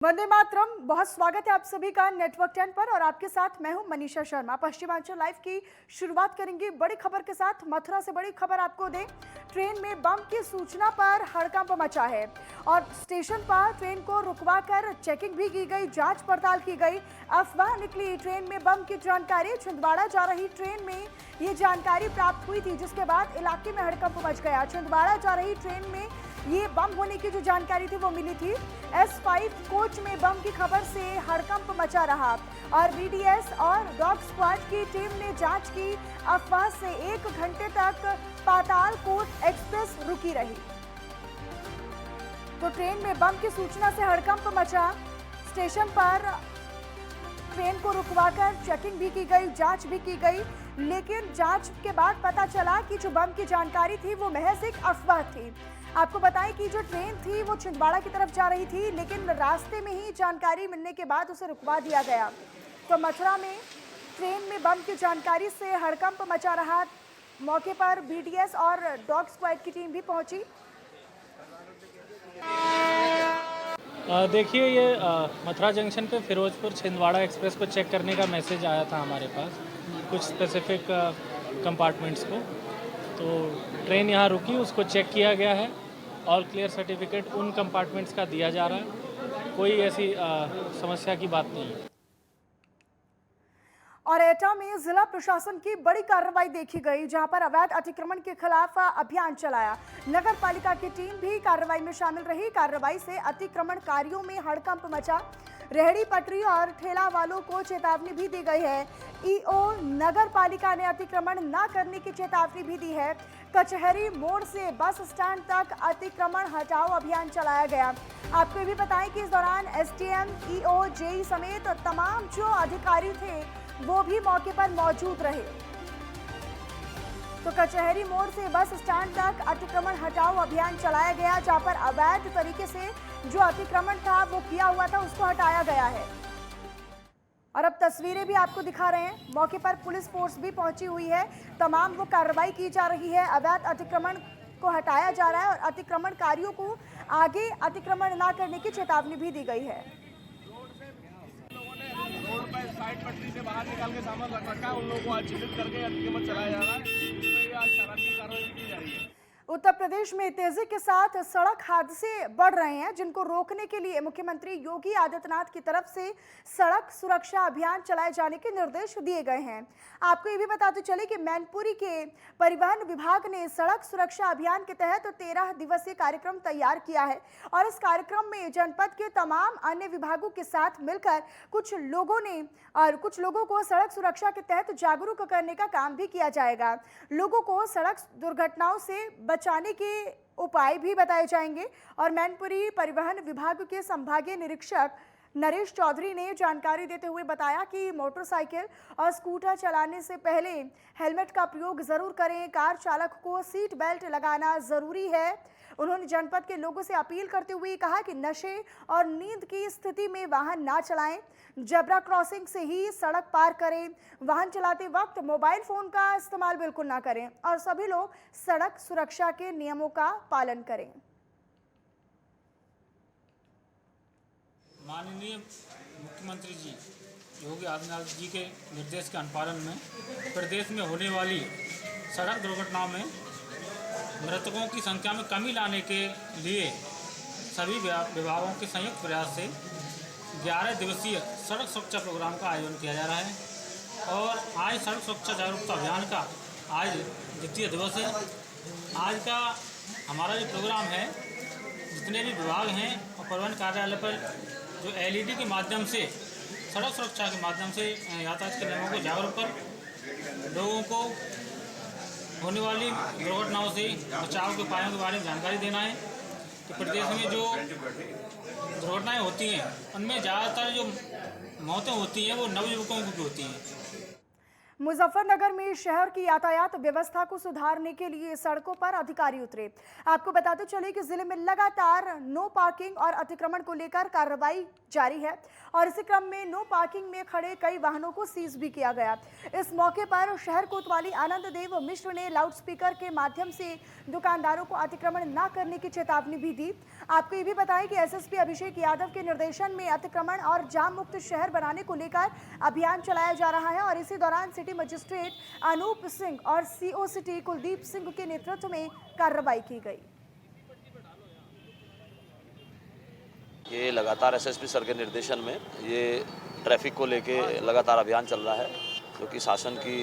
वंदे मातरम। बहुत स्वागत है आप सभी का नेटवर्क 10 पर और आपके साथ मैं हूं मनीषा शर्मा। पश्चिमांचल लाइव की शुरुआत करेंगे बड़ी खबर के साथ। मथुरा से बड़ी खबर आपको दें, ट्रेन में बम की सूचना पर हड़कंप मचा है और स्टेशन पर ट्रेन को रुकवाकर चेकिंग भी की गई, जांच पड़ताल की गई। अफवाह निकली ट्रेन में बम की जानकारी। छिंदवाड़ा जा रही ट्रेन में ये जानकारी प्राप्त हुई थी, जिसके बाद इलाके में हड़कंप मच गया। छिंदवाड़ा जा रही ट्रेन में ये बम होने की जो जानकारी थी वो मिली थी। S5 कोच में बम की खबर से हड़कंप मचा रहा और BDS और डॉग स्क्वाड की टीम ने जांच की। अफवाह से 1 घंटे तक पातालकोट एक्सप्रेस रुकी रही। तो ट्रेन में बम की सूचना से हड़कंप मचा। स्टेशन पर ट्रेन को रुकवाकर चेकिंग भी की गई, जांच भी की गई, लेकिन जांच के बाद पता चला कि जो बम की जानकारी थी वो महज एक अफवाह थी। आपको बताएं कि जो ट्रेन थी वो छिंदवाड़ा की तरफ जा रही थी, लेकिन रास्ते में ही जानकारी मिलने के बाद उसे रुकवा दिया गया। तो मथुरा में ट्रेन में बम की जानकारी से हड़कंप मचा रहा। मौके पर BDS और डॉग स्क्वाड की टीम भी पहुंची। देखिए ये मथुरा जंक्शन पे फिरोजपुर छिंदवाड़ा एक्सप्रेस को चेक करने का मैसेज आया था हमारे पास, कुछ स्पेसिफिक कंपार्टमेंट्स को। तो ट्रेन यहाँ रुकी, उसको चेक किया गया है। ऑल क्लियर सर्टिफिकेट उन कंपार्टमेंट्स का दिया जा रहा है। कोई ऐसी समस्या की बात नहीं है। और एटा में जिला प्रशासन की बड़ी कार्रवाई देखी गई, जहां पर अवैध अतिक्रमण के खिलाफ अभियान चलाया। नगर पालिका की टीम भी कार्रवाई में शामिल रही। कार्रवाई से अतिक्रमणकारियों में हड़कंप मचा। रेहड़ी पटरी और ठेला वालों को चेतावनी भी दी गई है। EO नगर पालिका ने अतिक्रमण न करने की चेतावनी भी दी है। कचहरी मोड़ से बस स्टैंड तक अतिक्रमण हटाओ अभियान चलाया गया। आपको ये भी बताएं कि इस दौरान SDM, EO, JE समेत तमाम जो अधिकारी थे वो भी मौके पर मौजूद रहे। तो कचहरी मोड़ से बस स्टैंड तक अतिक्रमण हटाओ अभियान चलाया गया, जहां पर अवैध तरीके से जो अतिक्रमण था वो किया हुआ था उसको हटाया गया है। और अब तस्वीरें भी आपको दिखा रहे हैं। मौके पर पुलिस फोर्स भी पहुंची हुई है। तमाम वो कार्रवाई की जा रही है। अवैध अतिक्रमण को हटाया जा रहा है और अतिक्रमणकारियों को आगे अतिक्रमण न करने की चेतावनी भी दी गई है। रोड पर साइड पटरी से बाहर निकाल के सामान रख रखा है, उन लोगों को आज चिन्हित करके अतिक्रमण चलाया जा रहा है। इसमें आज चालानी कार्रवाई की जा रही है। उत्तर प्रदेश में तेजी के साथ सड़क हादसे बढ़ रहे हैं, जिनको रोकने के लिए मुख्यमंत्री योगी आदित्यनाथ की तरफ से सड़क सुरक्षा अभियान चलाए जाने के निर्देश दिए गए हैं। आपको ये भी बताते चले कि मैनपुरी के परिवहन विभाग ने सड़क सुरक्षा अभियान के तहत 13 दिवसीय कार्यक्रम तैयार किया है और इस कार्यक्रम में जनपद के तमाम अन्य विभागों के साथ मिलकर कुछ लोगों को सड़क सुरक्षा के तहत जागरूक करने का काम भी किया जाएगा। लोगों को सड़क दुर्घटनाओं से बचाने के उपाय भी बताए जाएंगे। और मैनपुरी परिवहन विभाग के संभागीय निरीक्षक नरेश चौधरी ने जानकारी देते हुए बताया कि मोटरसाइकिल और स्कूटर चलाने से पहले हेलमेट का प्रयोग जरूर करें। कार चालक को सीट बेल्ट लगाना जरूरी है। उन्होंने जनपद के लोगों से अपील करते हुए कहा कि नशे और नींद की स्थिति में वाहन ना चलाएं। जेब्रा क्रॉसिंग से ही सड़क पार करें। वाहन चलाते वक्त मोबाइल फोन का इस्तेमाल बिल्कुल ना करें और सभी लोग सड़क सुरक्षा के नियमों का पालन करें। माननीय मुख्यमंत्री जी योगी आदित्यनाथ जी के निर्देश के अनुपालन में प्रदेश में होने वाली सड़क दुर्घटनाओं में मृतकों की संख्या में कमी लाने के लिए सभी विभागों के संयुक्त प्रयास से 11 दिवसीय सड़क सुरक्षा प्रोग्राम का आयोजन किया जा रहा है। और आज सड़क सुरक्षा जागरूकता अभियान का आज द्वितीय दिवस है। आज का हमारा जो प्रोग्राम है, जितने भी विभाग हैं और परिवहन कार्यालय पर जो LED के माध्यम से सड़क सुरक्षा के माध्यम से यातायात के नियमों को जागरूक कर लोगों को होने वाली दुर्घटनाओं से बचाव के उपायों के बारे में जानकारी देना है। तो प्रदेश में जो दुर्घटनाएं होती हैं उनमें ज़्यादातर जो मौतें होती हैं वो नवयुवकों की होती हैं। मुजफ्फरनगर में शहर की यातायात व्यवस्था को सुधारने के लिए सड़कों पर अधिकारी उतरे। आपको बताते चले कि जिले में लगातार नो पार्किंग और अतिक्रमण को लेकर कार्रवाई जारी है और इसी क्रम में नो पार्किंग में खड़े कई वाहनों को सीज भी किया गया। इस मौके पर शहर कोतवाली आनंद देव मिश्र ने लाउडस्पीकर के माध्यम से दुकानदारों को अतिक्रमण न करने की चेतावनी भी दी। आपको ये भी बताएं कि एसएसपी अभिषेक यादव के निर्देशन में अतिक्रमण और जाम मुक्त शहर बनाने को लेकर अभियान चलाया जा रहा है और इसी दौरान सिटी मजिस्ट्रेट अनूप सिंह और सीओ सिटी कुलदीप सिंह के नेतृत्व में कार्रवाई की गई। ये लगातार एसएसपी सर के निर्देशन में ये ट्रैफिक को लेके लगातार अभियान चल रहा है, जो कि शासन की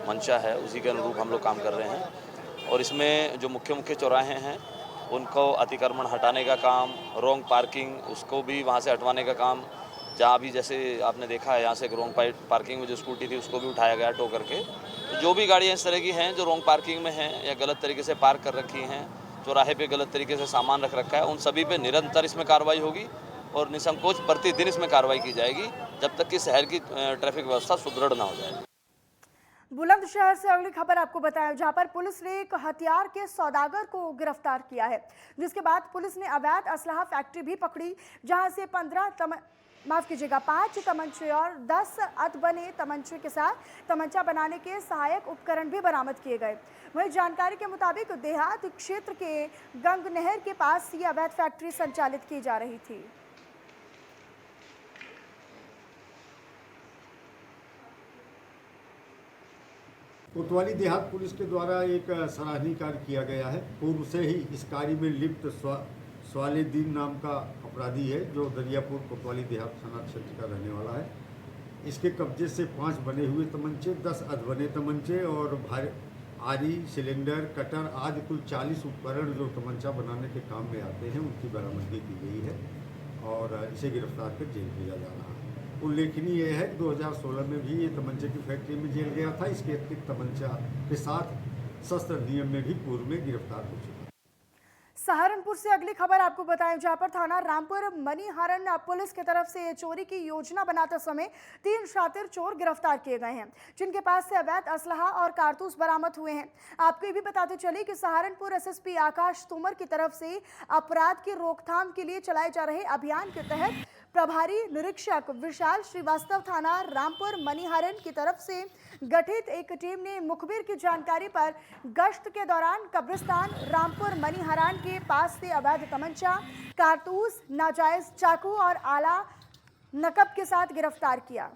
मंशा है, उसी के अनुरूप हम लोग काम कर रहे हैं। और इसमें जो मुख्य मुख्य चौराहे हैं उनको अतिक्रमण हटाने का काम, रॉन्ग पार्किंग उसको भी वहाँ से हटवाने का काम, जहाँ भी जैसे आपने देखा है यहाँ से रॉन्ग पार्किंग में जो स्कूटी थी उसको भी उठाया गया टो करके। तो जो भी गाड़ियाँ इस तरह की हैं जो रॉन्ग पार्किंग में हैं या गलत तरीके से पार्क कर रखी हैं, चौराहे पे गलत तरीके से सामान रख रखा है, उन सभी पे निरंतर इसमें कार्रवाई होगी और निसंकोच प्रतिदिन इसमें कार्रवाई की जाएगी जब तक कि शहर की ट्रैफिक व्यवस्था सुदृढ़ ना हो जाए। बुलंदशहर से अगली खबर आपको बताएं, जहां पर पुलिस ने एक हथियार के सौदागर को गिरफ्तार किया है, जिसके बाद पुलिस ने अवैध असलाह फैक्ट्री भी पकड़ी, जहां से 5 तमंचे और 10 अधबने तमंचे के साथ तमंचा बनाने के सहायक उपकरण भी बरामद किए गए। वहीं जानकारी के मुताबिक देहात क्षेत्र के गंग नहर के पास ये अवैध फैक्ट्री संचालित की जा रही थी। कोतवाली देहात पुलिस के द्वारा एक सराहनीय कार्य किया गया है। पूर्व से ही इस कार्य में लिप्त स्वालेदीन नाम का अपराधी है, जो दरियापुर कोतवाली देहात थाना क्षेत्र का रहने वाला है। इसके कब्जे से 5 बने हुए तमंचे, 10 अधबने तमंचे और आरी, सिलेंडर, कटर आदि कुल 40 उपकरण जो तमंचा बनाने के काम में आते हैं उनकी बरामदगी की गई है और इसे गिरफ्तार कर जेल भेजा जा रहा है। उल्लेखनीय यह है कि 2016 में भी ये तमंचे की फैक्ट्री में जेल गया था। इसके अतिरिक्त तमंचा के साथ शस्त्र अधिनियम में भी पूर्व में गिरफ्तार हो चुका है। सहारनपुर से अगली खबर आपको बताएं, जहां पर थाना रामपुर मनीहरन पुलिस की तरफ से चोरी की योजना बनाते समय 3 शातिर चोर गिरफ्तार किए गए हैं, जिनके पास से अवैध असलहा और कारतूस बरामद हुए हैं। आपको ये भी बताते चले कि सहारनपुर एसएसपी आकाश तोमर की तरफ से अपराध की रोकथाम के लिए चलाए जा रहे अभियान के तहत प्रभारी निरीक्षक विशाल श्रीवास्तव थाना रामपुर मनीहरन की तरफ से गठित एक टीम ने मुखबिर की जानकारी पर गश्त के दौरान कब्रिस्तान रामपुर मनीहरन के पास से अवैध तमंचा, कारतूस, नाजायज चाकू और आला नकब के साथ गिरफ्तार किया।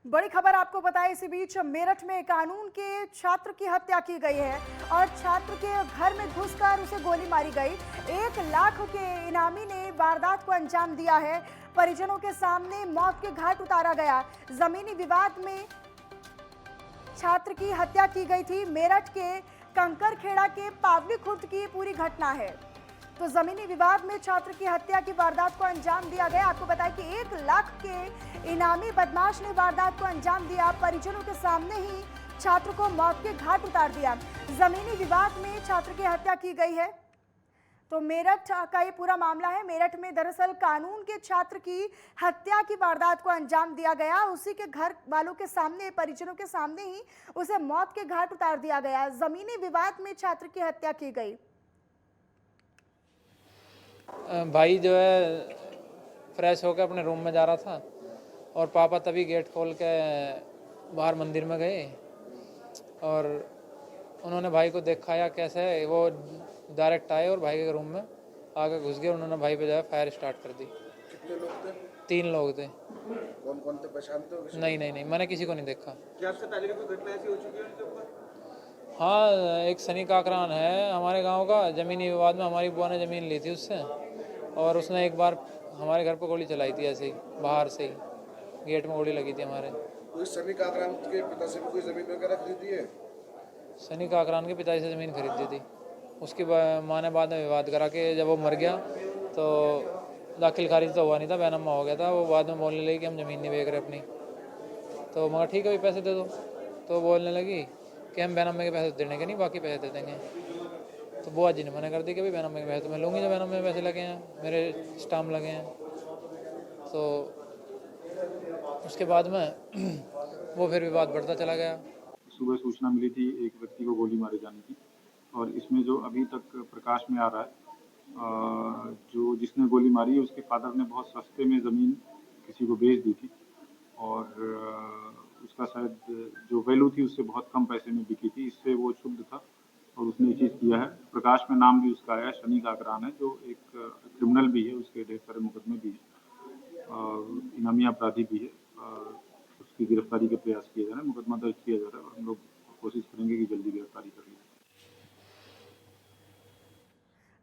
बड़ी खबर आपको बताएं, इसी बीच मेरठ में कानून के छात्र की हत्या की गई है और छात्र के घर में घुसकर उसे गोली मारी गई। 1 लाख के इनामी ने वारदात को अंजाम दिया है। परिजनों के सामने मौत के घाट उतारा गया। जमीनी विवाद में छात्र की हत्या की गई थी। मेरठ के कंकरखेड़ा के पावली खुर्द की पूरी घटना है। तो जमीनी विवाद में छात्र की हत्या की वारदात को अंजाम दिया गया। आपको बताएं कि 1 लाख के इनामी बदमाश ने वारदात को अंजाम दिया। परिजनों के सामने ही छात्र को मौत के घाट उतार दिया। जमीनी विवाद में छात्र की हत्या की गई है। तो मेरठ का ये पूरा मामला है। मेरठ में दरअसल कानून के छात्र की हत्या की वारदात को अंजाम दिया गया। उसी के घर वालों के सामने, परिजनों के सामने ही उसे मौत के घाट उतार दिया गया। जमीनी विवाद में छात्र की हत्या की गई। भाई जो है फ्रेश होकर अपने रूम में जा रहा था और पापा तभी गेट खोल के बाहर मंदिर में गए और उन्होंने भाई को दिखाया कैसे वो डायरेक्ट आए और भाई के रूम में आगे घुस गए। उन्होंने भाई पे जो है फायर स्टार्ट कर दी। कितने लोग थे? 3 लोग थे। कौन कौन थे, पहचानते हो? नहीं, मैंने किसी को नहीं देखा। क्या आपसे पहले भी कोई घटना ऐसी हो चुकी है उनके ऊपर? हाँ, एक सनी काकरान है हमारे गांव का। ज़मीनी विवाद में हमारी बुआ ने ज़मीन ली थी उससे और उसने एक बार हमारे घर पर गोली चलाई थी, ऐसे ही बाहर से ही गेट में गोली लगी थी हमारे। तो इस सनी काकरान के पिता से भी कोई ज़मीन वगैरह खरीदी है? सनी काकरान के पिताजी से ज़मीन खरीदी थी। उसकी माँ ने बाद में विवाद करा के जब वो मर गया तो दाखिल खारिज तो हुआ नहीं था, बैनामा हो गया था। वो बाद में बोलने लगी कि हम ज़मीन नहीं बेच रहे अपनी। तो मगर ठीक है, भी पैसे दे दो। तो बोलने लगी कि हम बैनामे के पैसे देने के नहीं, बाकी पैसे दे देंगे। तो बुआ जी ने मना कर दी कि भाई बैनामे के पैसे तो मैं लूँगी, जब बैनामे में पैसे लगे हैं, मेरे स्टाम्प लगे हैं। तो उसके बाद में वो फिर विवाद बढ़ता चला गया। सुबह सूचना मिली थी एक व्यक्ति को गोली मारे जाने की, और इसमें जो अभी तक प्रकाश में आ रहा है, जो जिसने गोली मारी है उसके फादर ने बहुत सस्ते में ज़मीन किसी को बेच दी थी, और उसका शायद जो वैल्यू थी उससे बहुत कम पैसे में बिकी थी। इससे वो क्षुब्ध था और उसने ये चीज़ किया है। प्रकाश में नाम भी उसका आया, शनि काकरान है, जो एक क्रिमिनल भी है, उसके ढेर सारे मुकदमे भी हैं, इनामी अपराधी भी है। उसकी गिरफ्तारी के प्रयास किए जा रहे हैं, मुकदमा दर्ज किया जा रहा है और हम लोग कोशिश करेंगे कि जल्दी गिरफ्तारी कर ली।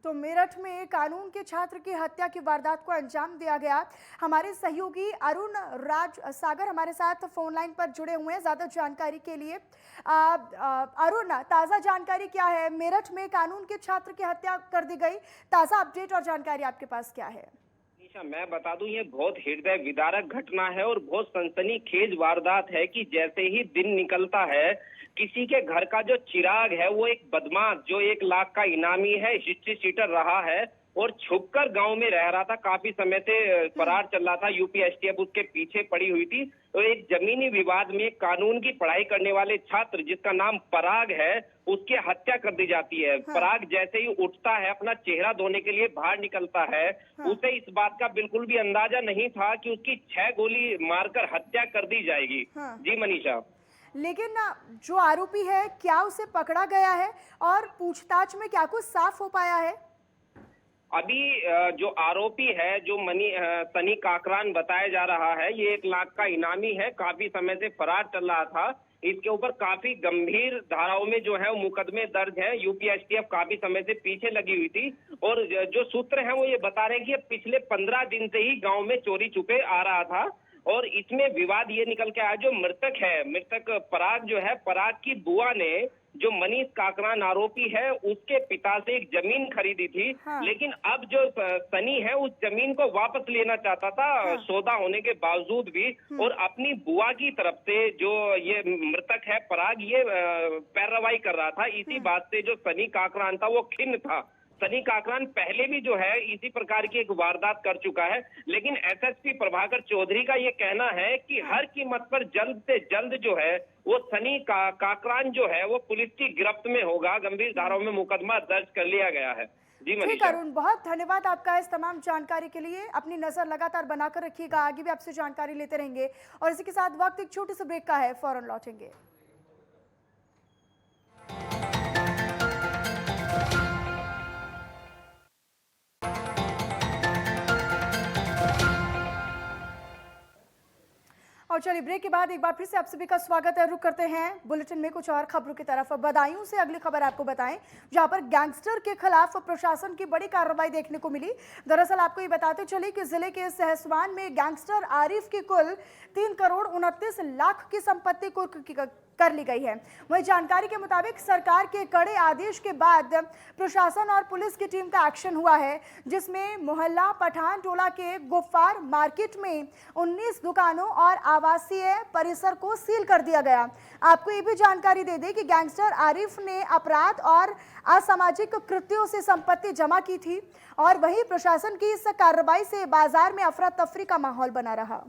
तो मेरठ में कानून के छात्र की हत्या की वारदात को अंजाम दिया गया। हमारे सहयोगी अरुण राज सागर हमारे साथ फोन लाइन पर जुड़े हुए हैं ज्यादा जानकारी के लिए। अरुण, ताजा जानकारी क्या है? मेरठ में कानून के छात्र की हत्या कर दी गई, ताजा अपडेट और जानकारी आपके पास क्या है? मैं बता दूं, ये बहुत हृदय विदारक घटना है और बहुत सनसनीखेज वारदात है कि जैसे ही दिन निकलता है, किसी के घर का जो चिराग है वो एक बदमाश जो 1 लाख का इनामी है, हिस्ट्री शीटर रहा है और छुपकर गांव में रह रहा था, काफी समय से फरार चल रहा था। यूपी एसटीएफ उसके पीछे पड़ी हुई थी। तो एक जमीनी विवाद में कानून की पढ़ाई करने वाले छात्र जिसका नाम पराग है, उसकी हत्या कर दी जाती है। पराग जैसे ही उठता है, अपना चेहरा धोने के लिए बाहर निकलता है, उसे इस बात का बिल्कुल भी अंदाजा नहीं था कि उसकी 6 गोली मारकर हत्या कर दी जाएगी। जी मनीषा। लेकिन जो आरोपी है, क्या उसे पकड़ा गया है और पूछताछ में क्या कुछ साफ हो पाया है? अभी जो आरोपी है, जो सनी काकरान बताया जा रहा है, ये 1 लाख का इनामी है, काफी समय से फरार चल रहा था। इसके ऊपर काफी गंभीर धाराओं में जो है वो मुकदमे दर्ज है। यूपी एसटीएफ काफी समय से पीछे लगी हुई थी और जो सूत्र हैं वो ये बता रहे हैं कि पिछले 15 दिन से ही गांव में चोरी छुपे आ रहा था और इसमें विवाद ये निकल के आया। जो मृतक है, मृतक पराग जो है, पराग की बुआ ने जो मनीष काकरान आरोपी है उसके पिता से एक जमीन खरीदी थी। लेकिन अब जो सनी है उस जमीन को वापस लेना चाहता था, सौदा होने के बावजूद भी, और अपनी बुआ की तरफ से जो ये मृतक है पराग, ये पैरवाई कर रहा था। इसी बात से जो सनी काकरान था वो खिन्न था। सनी काकरान पहले भी जो है इसी प्रकार की एक वारदात कर चुका है, लेकिन एसएसपी प्रभाकर चौधरी का ये कहना है कि हर कीमत पर जल्द से जल्द जो है वो सनी काकरान जो है वो पुलिस की गिरफ्त में होगा। गंभीर धाराओं में मुकदमा दर्ज कर लिया गया है। जी मनीषा। अरुण, बहुत धन्यवाद आपका इस तमाम जानकारी के लिए। अपनी नजर लगातार बनाकर रखिएगा, आगे भी आपसे जानकारी लेते रहेंगे। और इसी के साथ वक्त एक छोटे से ब्रेक का है, फौरन लौटेंगे। और चलिए ब्रेक के बाद एक बार फिर से आप सभी का स्वागत है। रुक करते हैं बुलेटिन में कुछ और खबरों की तरफ। बदायूं से अगली खबर आपको बताएं, जहां पर गैंगस्टर के खिलाफ प्रशासन की बड़ी कार्रवाई देखने को मिली। दरअसल आपको ये बताते चले कि जिले के सहसवान में गैंगस्टर आरिफ की कुल 3 करोड़ 29 लाख की संपत्ति कुर्क कर ली गई है। वही जानकारी के मुताबिक सरकार के कड़े आदेश के बाद प्रशासन और पुलिस की टीम का एक्शन हुआ है, जिसमें मोहल्ला पठान टोला के गुफ्फार मार्केट में 19 दुकानों और आवासीय परिसर को सील कर दिया गया। आपको ये भी जानकारी दे दें कि गैंगस्टर आरिफ ने अपराध और असामाजिक कृत्यों से संपत्ति जमा की थी और वही प्रशासन की इस कार्रवाई से बाजार में अफरा तफरी का माहौल बना रहा।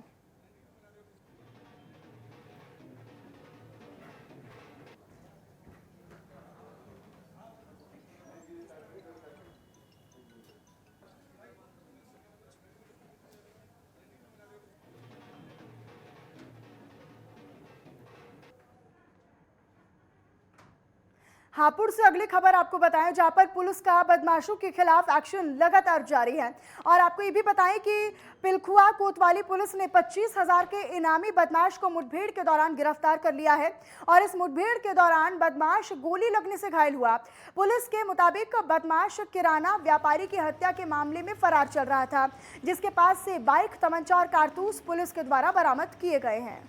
हापुड़ से अगली खबर आपको बताएं, जहां पर पुलिस का बदमाशों के खिलाफ एक्शन लगातार जारी है। और आपको ये भी बताएं कि पिलखुआ कोतवाली पुलिस ने 25,000 के इनामी बदमाश को मुठभेड़ के दौरान गिरफ्तार कर लिया है और इस मुठभेड़ के दौरान बदमाश गोली लगने से घायल हुआ। पुलिस के मुताबिक बदमाश किराना व्यापारी की हत्या के मामले में फरार चल रहा था, जिसके पास से बाइक, तमंचा और कारतूस पुलिस के द्वारा बरामद किए गए हैं।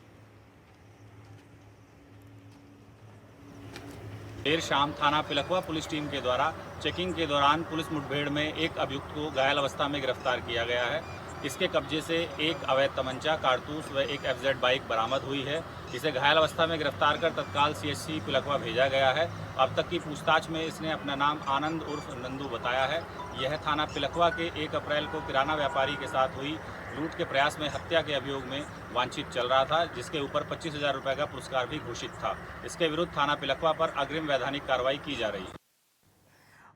देर शाम थाना पिलखवा पुलिस टीम के द्वारा चेकिंग के दौरान पुलिस मुठभेड़ में एक अभियुक्त को घायल अवस्था में गिरफ्तार किया गया है। इसके कब्जे से एक अवैध तमंचा, कारतूस व एक FZ बाइक बरामद हुई है। इसे घायल अवस्था में गिरफ्तार कर तत्काल CHC पिलखवा भेजा गया है। अब तक की पूछताछ में इसने अपना नाम आनंद उर्फ नंदू बताया है। यह थाना पिलखवा के 1 अप्रैल को किराना व्यापारी के साथ हुई लूट के प्रयास में हत्या के अभियोग में वांछित चल रहा था, जिसके ऊपर 25,000 रुपये का पुरस्कार भी घोषित था। इसके विरुद्ध थाना पिलखवा पर अग्रिम वैधानिक कार्रवाई की जा रही है।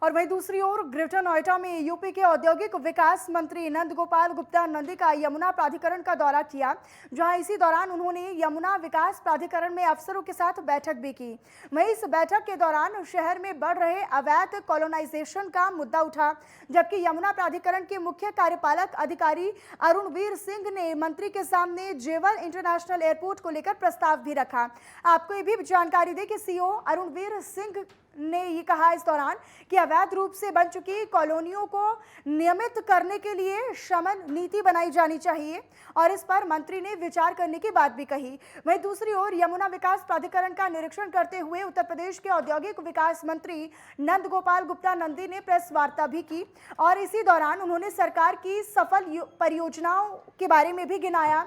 और वहीं दूसरी ओर ग्रेटर नोएडा में यूपी के औद्योगिक विकास मंत्री नंद गोपाल गुप्ता नंदी का यमुना प्राधिकरण का दौरा किया, जहां इसी दौरान उन्होंने यमुना विकास प्राधिकरण में अफसरों के साथ बैठक भी की। वहीं इस बैठक के दौरान शहर में बढ़ रहे अवैध कॉलोनाइजेशन का मुद्दा उठा, जबकि यमुना प्राधिकरण के मुख्य कार्यपालक अधिकारी अरुणवीर सिंह ने मंत्री के सामने जेवर इंटरनेशनल एयरपोर्ट को लेकर प्रस्ताव भी रखा। आपको ये भी जानकारी दें कि CO अरुणवीर सिंह ने ये कहा इस दौरान कि अवैध रूप से बन चुकी कॉलोनियों को नियमित करने के लिए शमन नीति बनाई जानी चाहिए और इस पर मंत्री ने विचार करने की बात भी कही। वहीं दूसरी ओर यमुना विकास प्राधिकरण का निरीक्षण करते हुए उत्तर प्रदेश के औद्योगिक विकास मंत्री नंद गोपाल गुप्ता नंदी ने प्रेस वार्ता भी की और इसी दौरान उन्होंने सरकार की सफल परियोजनाओं के बारे में भी गिनाया।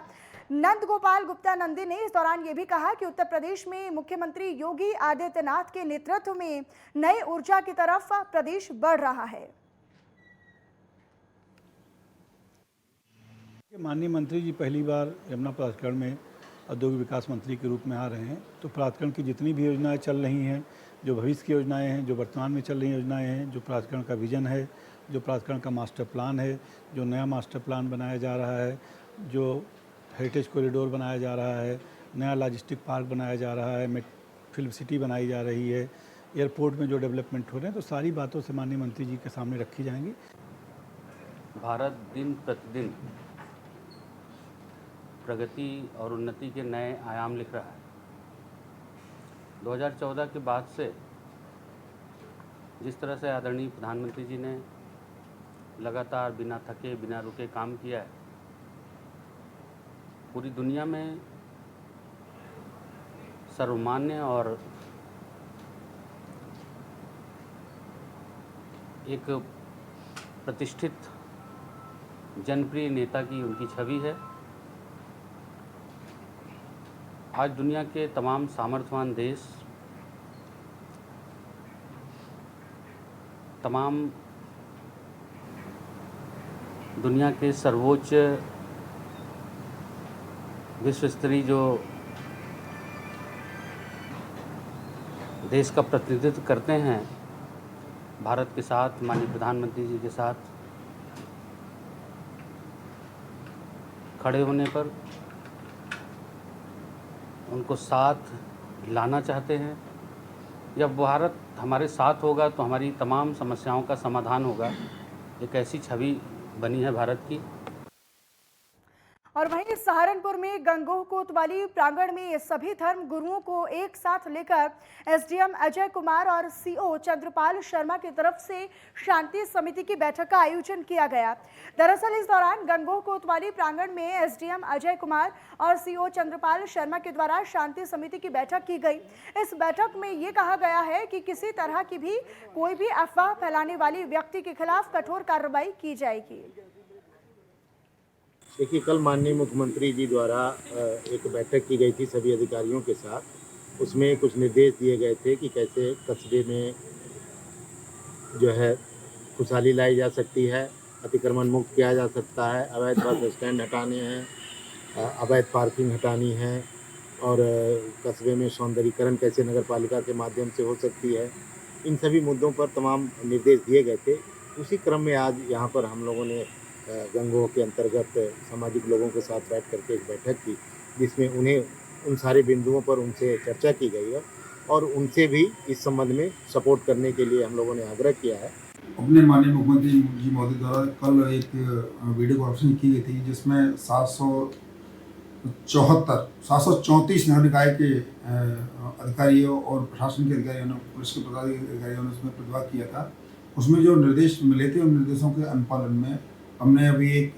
नंद गोपाल गुप्ता नंदी ने इस दौरान ये भी कहा कि उत्तर प्रदेश में मुख्यमंत्री योगी आदित्यनाथ के नेतृत्व में नई ऊर्जा की तरफ प्रदेश बढ़ रहा है। माननीय मंत्री जी पहली बार यमुना प्राधिकरण में औद्योगिक विकास मंत्री के रूप में आ रहे हैं, तो प्राधिकरण की जितनी भी योजनाएं चल रही हैं, जो भविष्य की योजनाएं हैं, जो वर्तमान में चल रही योजनाएं हैं, जो प्राधिकरण का विजन है, जो प्राधिकरण का मास्टर प्लान है, जो नया मास्टर प्लान बनाया जा रहा है, जो हेरिटेज कॉरिडोर बनाया जा रहा है, नया लॉजिस्टिक पार्क बनाया जा रहा है, फिल्म सिटी बनाई जा रही है, एयरपोर्ट में जो डेवलपमेंट हो रहे हैं, तो सारी बातों से माननीय मंत्री जी के सामने रखी जाएंगी। भारत दिन प्रतिदिन प्रगति और उन्नति के नए आयाम लिख रहा है। 2014 के बाद से जिस तरह से आदरणीय प्रधानमंत्री जी ने लगातार बिना थके बिना रुके काम किया है, पूरी दुनिया में सर्वमान्य और एक प्रतिष्ठित जनप्रिय नेता की उनकी छवि है। आज दुनिया के तमाम सामर्थ्यवान देश, तमाम दुनिया के सर्वोच्च विश्व स्तरीय जो देश का प्रतिनिधित्व करते हैं, भारत के साथ, माननीय प्रधानमंत्री जी के साथ खड़े होने पर उनको साथ लाना चाहते हैं। जब भारत हमारे साथ होगा तो हमारी तमाम समस्याओं का समाधान होगा। एक ऐसी छवि बनी है भारत की। और वहीं सहारनपुर में गंगोह कोतवाली प्रांगण में सभी धर्म गुरुओं को एक साथ लेकर SDM अजय कुमार और CO चंद्रपाल शर्मा की तरफ से शांति समिति की बैठक का आयोजन किया गया। दरअसल इस दौरान गंगोह कोतवाली प्रांगण में SDM अजय कुमार और CO चंद्रपाल शर्मा के द्वारा शांति समिति की बैठक की गई। इस बैठक में ये कहा गया है कि किसी तरह की भी कोई भी अफवाह फैलाने वाली व्यक्ति के खिलाफ कठोर कार्रवाई की जाएगी। देखिए, कल माननीय मुख्यमंत्री जी द्वारा एक बैठक की गई थी सभी अधिकारियों के साथ। उसमें कुछ निर्देश दिए गए थे कि कैसे कस्बे में जो है खुशहाली लाई जा सकती है, अतिक्रमण मुक्त किया जा सकता है, अवैध बस स्टैंड हटाने हैं, अवैध पार्किंग हटानी है और कस्बे में सौंदर्यीकरण कैसे नगर पालिका के माध्यम से हो सकती है। इन सभी मुद्दों पर तमाम निर्देश दिए गए थे। उसी क्रम में आज यहाँ पर हम लोगों ने गंगोह के अंतर्गत सामाजिक लोगों के साथ बैठ करके एक बैठक की, जिसमें उन्हें उन सारे बिंदुओं पर उनसे चर्चा की गई है और उनसे भी इस संबंध में सपोर्ट करने के लिए हम लोगों ने आग्रह किया है। अपने माननीय मुख्यमंत्री जी महोदय द्वारा कल एक वीडियो कॉन्फ्रेंसिंग की गई थी, जिसमें 734 नगर निकाय के अधिकारियों और प्रशासन के अधिकारियों ने, पुलिस के पदाधिकारियों ने उसमें प्रतिभाग किया था। उसमें जो निर्देश मिले थे, उन निर्देशों के अनुपालन में हमने अभी एक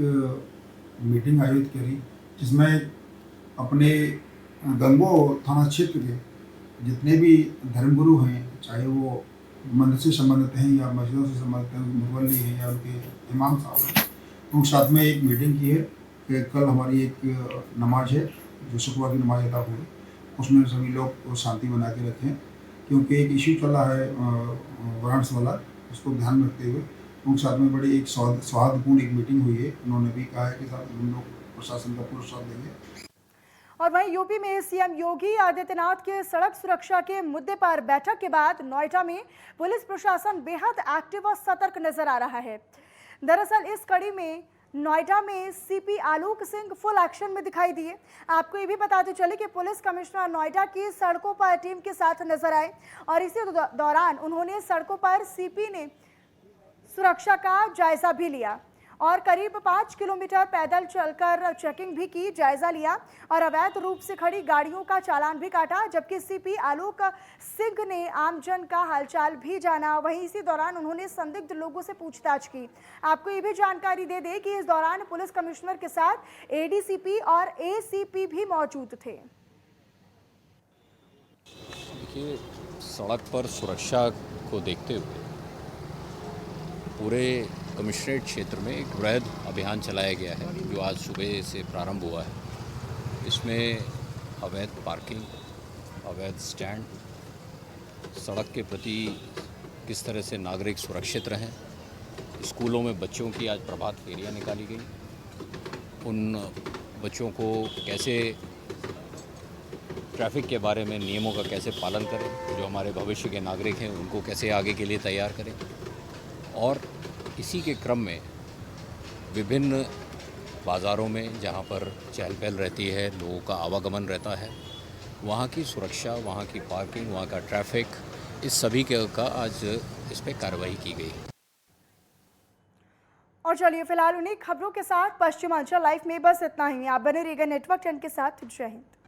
मीटिंग आयोजित करी, जिसमें अपने गंगोह थाना क्षेत्र के जितने भी धर्मगुरु हैं चाहे वो मंदिर से संबंधित हैं या मस्जिदों से संबंधित हैं, मुतवल्ली हैं या उनके इमाम साहब हैं, उनके साथ में एक मीटिंग की है कि कल हमारी एक नमाज है जो शुक्रवार की नमाज अदा हुई, उसमें सभी लोग शांति बना के रखें, क्योंकि एक इशू चल रहा है वाराणसी वाला, उसको ध्यान में रखते हुए उनके साथ में बड़ी एक सौहार्दपूर्ण एक मीटिंग हुई है। उन्होंने भी कहा है कि हम लोग प्रशासन का पूरा साथ देंगे। और वहीं यूपी में सीएम योगी आदित्यनाथ के सड़क सुरक्षा के मुद्दे पर बैठक के बाद नोएडा में पुलिस प्रशासन बेहद एक्टिव और सतर्क नजर आ रहा है। दरअसल इस कड़ी में नोएडा में CP Alok Singh full action में दिखाई दिए। आपको ये भी बताते चले कि पुलिस कमिश्नर नोएडा की सड़कों पर टीम के साथ नजर आए और इसी दौरान उन्होंने सड़कों पर सीपी ने सुरक्षा का जायजा भी लिया और करीब 5 किलोमीटर पैदल चलकर चेकिंग भी की, जायजा लिया और अवैध रूप से खड़ी गाड़ियों का चालान भी काटा। जबकि सीपी आलोक सिंह ने आमजन का हालचाल भी जाना। वहीं इसी दौरान उन्होंने संदिग्ध लोगों से पूछताछ की। आपको ये भी जानकारी दे दें कि इस दौरान पुलिस कमिश्नर के साथ एडीसीपी और एसीपी भी मौजूद थे। देखिए, सड़क पर सुरक्षा को देखते हुए पूरे कमिश्नरेट क्षेत्र में एक वृहद अभियान चलाया गया है जो आज सुबह से प्रारंभ हुआ है। इसमें अवैध पार्किंग, अवैध स्टैंड, सड़क के प्रति किस तरह से नागरिक सुरक्षित रहें, स्कूलों में बच्चों की आज प्रभात फेरियां निकाली गई, उन बच्चों को कैसे ट्रैफिक के बारे में नियमों का कैसे पालन करें, जो हमारे भविष्य के नागरिक हैं उनको कैसे आगे के लिए तैयार करें। और इसी के क्रम में विभिन्न बाज़ारों में जहाँ पर चहल पहल रहती है, लोगों का आवागमन रहता है, वहाँ की सुरक्षा, वहाँ की पार्किंग, वहाँ का ट्रैफिक, इस सभी का आज इस पर कार्रवाई की गई। और चलिए फिलहाल उन्हीं खबरों के साथ पश्चिमांचल लाइव में बस इतना ही। आप बने रहिएगा नेटवर्क 10 के साथ। जय हिंद।